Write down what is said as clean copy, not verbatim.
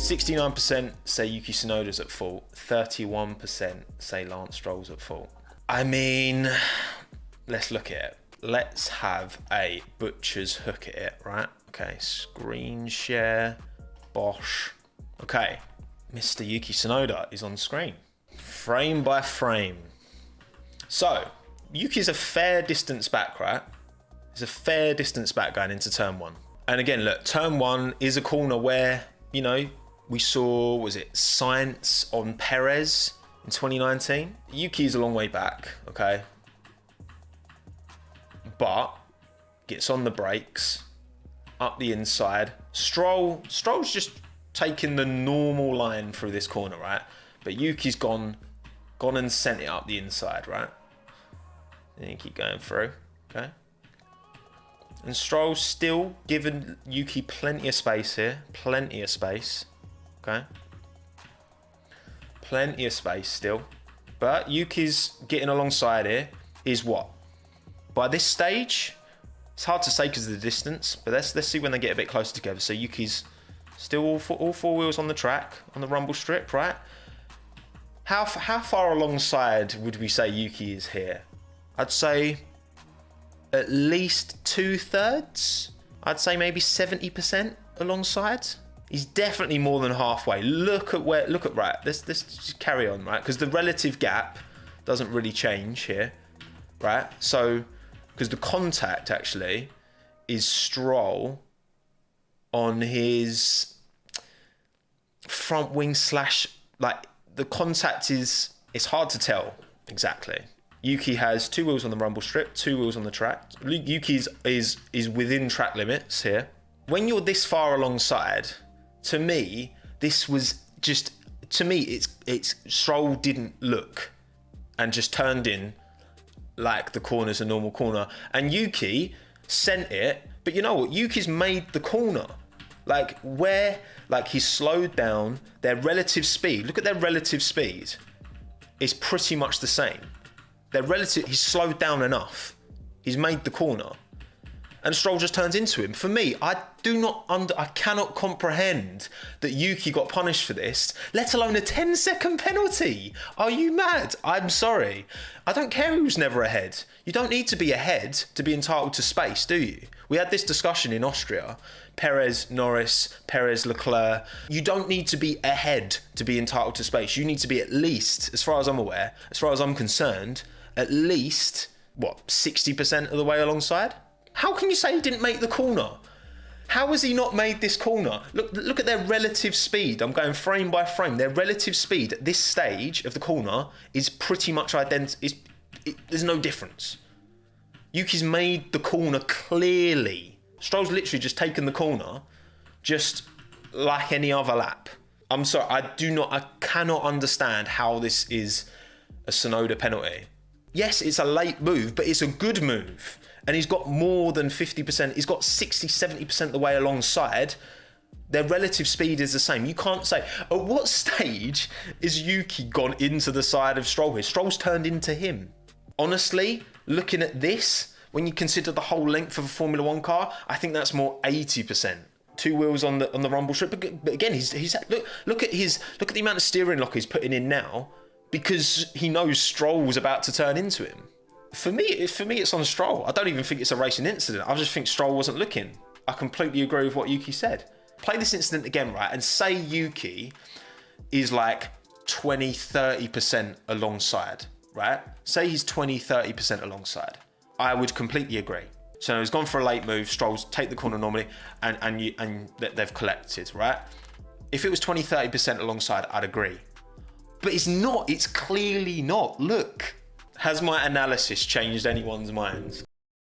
69% say Yuki Tsunoda's at fault. 31% say Lance Stroll's at fault. I mean, let's look at it. Let's have a butcher's hook at it, right? Okay, screen share, Bosch. Okay, Mr. Yuki Tsunoda is on screen, frame by frame. So, Yuki's a fair distance back, right? He's a fair distance back going into turn one. And again, look, turn one is a corner where, you know, we saw, was it Sainz on Perez in 2019? Yuki's a long way back, okay? But gets on the brakes, up the inside. Stroll's just taking the normal line through this corner, right? But Yuki's gone and sent it up the inside, right? And you keep going through, okay? And Stroll's still giving Yuki plenty of space here, plenty of space, okay? Plenty of space still. But Yuki's getting alongside here is what? By this stage, it's hard to say because of the distance, but let's see when they get a bit closer together. So Yuki's still all four wheels on the track, on the rumble strip, right? How far alongside would we say Yuki is here? I'd say at least 2/3. I'd say maybe 70% alongside. He's definitely more than halfway. Look at right. Let's just carry on, right? Because the relative gap doesn't really change here, right? So, because the contact actually is Stroll on his front wing slash, like the contact is, it's hard to tell exactly. Yuki has 2 wheels on the rumble strip, 2 wheels on the track. Yuki is within track limits here. When you're this far alongside, to me, this was just, to me, it's Stroll didn't look and just turned in like the corner's a normal corner. And Yuki sent it, but you know what? Yuki's made the corner. Like he's slowed down, their relative speed. Look at their relative speed. It's pretty much the same. He's slowed down enough. He's made the corner. And Stroll just turns into him. For me, I cannot comprehend that Yuki got punished for this, let alone a 10-second penalty. Are you mad? I'm sorry. I don't care who's never ahead. You don't need to be ahead to be entitled to space, do you? We had this discussion in Austria. Perez, Norris, Perez, Leclerc. You don't need to be ahead to be entitled to space. You need to be at least, as far as I'm aware, as far as I'm concerned, at least, what, 60% of the way alongside? How can you say he didn't make the corner? How has he not made this corner? Look at their relative speed. I'm going frame by frame. Their relative speed at this stage of the corner is pretty much identical. There's no difference. Yuki's made the corner clearly. Stroll's literally just taken the corner, just like any other lap. I'm sorry, I cannot understand how this is a Tsunoda penalty. Yes, it's a late move, but it's a good move. And he's got more than 50%. He's got 60, 70% the way alongside. Their relative speed is the same. You can't say, at what stage is Yuki gone into the side of Stroll here? Stroll's turned into him. Honestly, looking at this, when you consider the whole length of a Formula One car, I think that's more 80%. 2 wheels on the rumble strip. But again, look at the amount of steering lock he's putting in now, because he knows Stroll was about to turn into him. For me, it's on Stroll. I don't even think it's a racing incident. I just think Stroll wasn't looking. I completely agree with what Yuki said. Play this incident again, right? And say Yuki is like 20, 30% alongside, right? Say he's 20, 30% alongside. I would completely agree. So he's gone for a late move. Stroll's take the corner normally, and they've collected, right? If it was 20, 30% alongside, I'd agree. But it's not. It's clearly not. Look. Has my analysis changed anyone's mind?